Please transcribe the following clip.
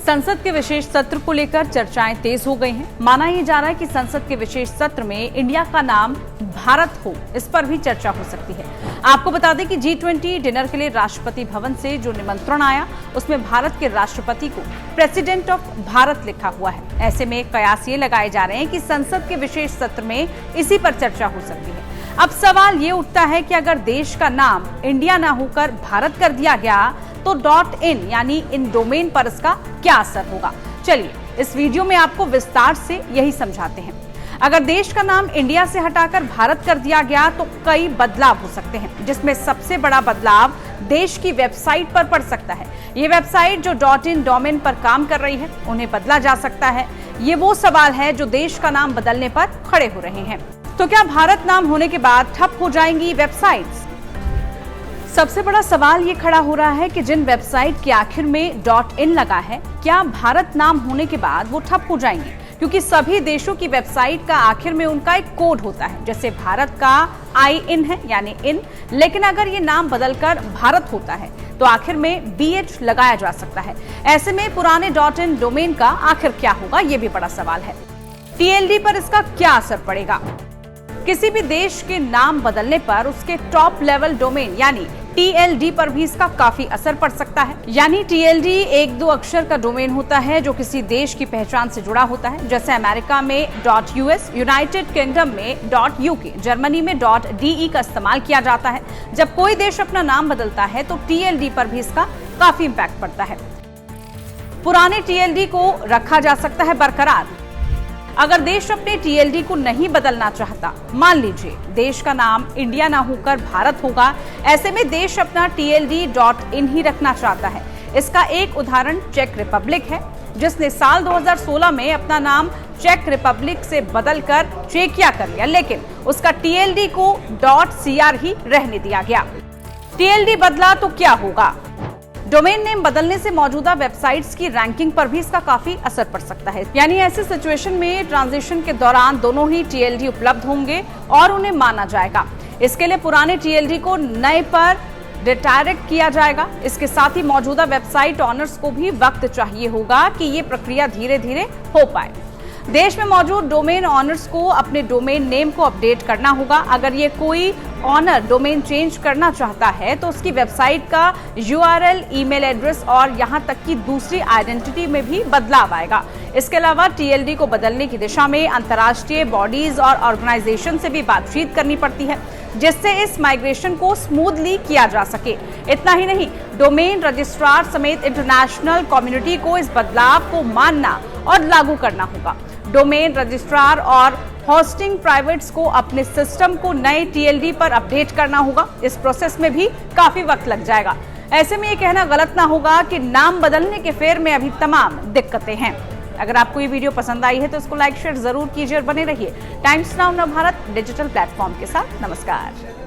संसद के विशेष सत्र को लेकर चर्चाएं तेज हो गई हैं। माना यह जा रहा है कि संसद के विशेष सत्र में इंडिया का नाम भारत हो, इस पर भी चर्चा हो सकती है। आपको बता दें कि G20 डिनर के लिए राष्ट्रपति भवन से जो निमंत्रण आया, उसमें भारत के राष्ट्रपति को प्रेसिडेंट ऑफ भारत लिखा हुआ है। ऐसे में कयास ये लगाए जा रहे हैं कि संसद के विशेष सत्र में इसी पर चर्चा हो सकती है। अब सवाल ये उठता है कि अगर देश का नाम इंडिया ना होकर भारत कर दिया गया तो .in यानी इन डोमेन पर इसका क्या असर होगा। चलिए इस वीडियो में आपको विस्तार से यही समझाते हैं। अगर देश का नाम इंडिया से हटाकर भारत कर दिया गया तो कई बदलाव हो सकते हैं, जिसमें सबसे बड़ा बदलाव देश की वेबसाइट पर पड़ सकता है। ये वेबसाइट जो .in डोमेन पर काम कर रही है, उन्हें बदला जा सकता है। ये वो सवाल है जो देश का नाम बदलने पर खड़े हो रहे हैं। तो क्या भारत नाम होने के बाद ठप हो जाएंगी वेबसाइट्स? सबसे बड़ा सवाल ये खड़ा हो रहा है कि जिन वेबसाइट के आखिर में .in लगा है, क्या भारत नाम होने के बाद वो ठप हो जाएंगे? क्योंकि सभी देशों की वेबसाइट का आखिर में उनका एक कोड होता है। जैसे भारत का IN है यानी इन, लेकिन अगर ये नाम बदलकर भारत होता है तो आखिर में BH लगाया जा सकता है। ऐसे में पुराने .in डोमेन का आखिर क्या होगा, ये भी बड़ा सवाल है। TLD पर इसका क्या असर पड़ेगा? किसी भी देश के नाम बदलने पर उसके टॉप लेवल डोमेन यानी TLD पर भी इसका काफी असर पड़ सकता है। यानी TLD एक दो अक्षर का डोमेन होता है जो किसी देश की पहचान से जुड़ा होता है। जैसे अमेरिका में .US, यूनाइटेड किंगडम में .UK, जर्मनी में .DE का इस्तेमाल किया जाता है। जब कोई देश अपना नाम बदलता है तो TLD पर भी इसका काफी इम्पैक्ट पड़ता है। पुराने TLD को रखा जा सकता है बरकरार। अगर देश अपने TLD को नहीं बदलना चाहता, मान लीजिए देश का नाम इंडिया ना होकर भारत होगा, ऐसे में देश अपना TLD .in ही रखना चाहता है। इसका एक उदाहरण चेक रिपब्लिक है, जिसने साल 2016 में अपना नाम चेक रिपब्लिक से बदलकर चेकिया कर लिया, लेकिन उसका TLD को .cr ही रहने दिया गया। TLD बदला तो क्या होगा? डोमेन नेम बदलने से मौजूदा वेबसाइट्स की रैंकिंग पर भी इसका काफी असर पड़ सकता है। यानी ऐसे सिचुएशन में ट्रांजिशन के दौरान दोनों ही TLD उपलब्ध होंगे और उन्हें माना जाएगा। इसके लिए पुराने TLD को नए पर रिडायरेक्ट किया जाएगा। इसके साथ ही मौजूदा वेबसाइट ऑनर्स को भी वक्त चाहिए होगा कि ये प्रक्रिया धीरे धीरे हो पाए। देश में मौजूद डोमेन ऑनर्स को अपने डोमेन नेम को अपडेट करना होगा। अगर ये कोई ऑनर डोमेन चेंज करना चाहता है तो उसकी वेबसाइट का URL, ईमेल एड्रेस और यहां तक कि दूसरी आइडेंटिटी में भी बदलाव आएगा। इसके अलावा TLD को बदलने की दिशा में अंतर्राष्ट्रीय बॉडीज और ऑर्गेनाइजेशन से भी बातचीत करनी पड़ती है, जिससे इस माइग्रेशन को स्मूथली किया जा सके। इतना ही नहीं, डोमेन रजिस्ट्रार समेत इंटरनेशनल कम्युनिटी को इस बदलाव को मानना और लागू करना होगा। डोमेन रजिस्ट्रार और होस्टिंग प्राइवेट्स को अपने सिस्टम को नए TLD पर अपडेट करना होगा। इस प्रोसेस में भी काफी वक्त लग जाएगा। ऐसे में ये कहना गलत ना होगा कि नाम बदलने के फेर में अभी तमाम दिक्कतें हैं। अगर आपको ये वीडियो पसंद आई है तो इसको लाइक शेयर जरूर कीजिए और बने रहिए times now Navbharat digital platform के साथ। नमस्कार।